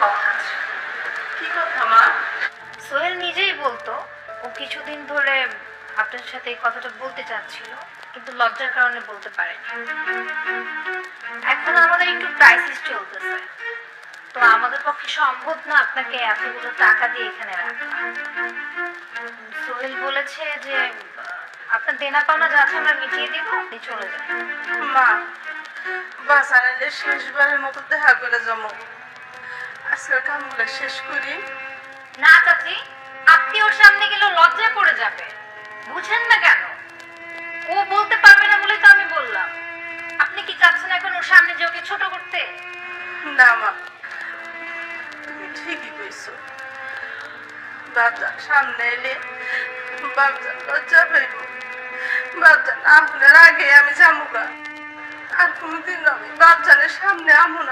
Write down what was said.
কথা আছে। কি কথা মা? সোহেল নিজেই বলতো ও কিছুদিন ধরে আপনার সাথে এই কথাটা বলতে চাচ্ছিল, কিন্তু লজ্জার কারণে বলতে পারেনি। এখন আমাদের একটু ক্রাইসিস চলতেছে, তো আমাদের পক্ষে সম্ভব না আপনাকে এতগুলো টাকা দিয়ে এখানে রাখা। সোহেল বলেছে যে আপনার দেনা পাওনা যা আছে আমরা মিটিয়ে দিব, আপনি চলে যান। মা, বাসানালে শেষবারের মতো দেখা করে যাবো। আজকের কামগুলো শেষ করি। না চাচি, আপনি ওর সামনে গেলে লজ্জায় পড়ে যাবে, বুঝেন না কেন? ও বলতে পারবে না বলে তো আমি বললাম। আপনি কি চাচ্ছেন এখন ওর সামনে যে ওকে ছোট করতে? না মা, তুমি ঠিকই কইছো। বাপজান সামনে এলে বাপজান লজ্জা পাইব। বাপজান আমনের আগে আমি যাবো না। আর কোনোদিন আমি বাপজানের সামনে আমো না।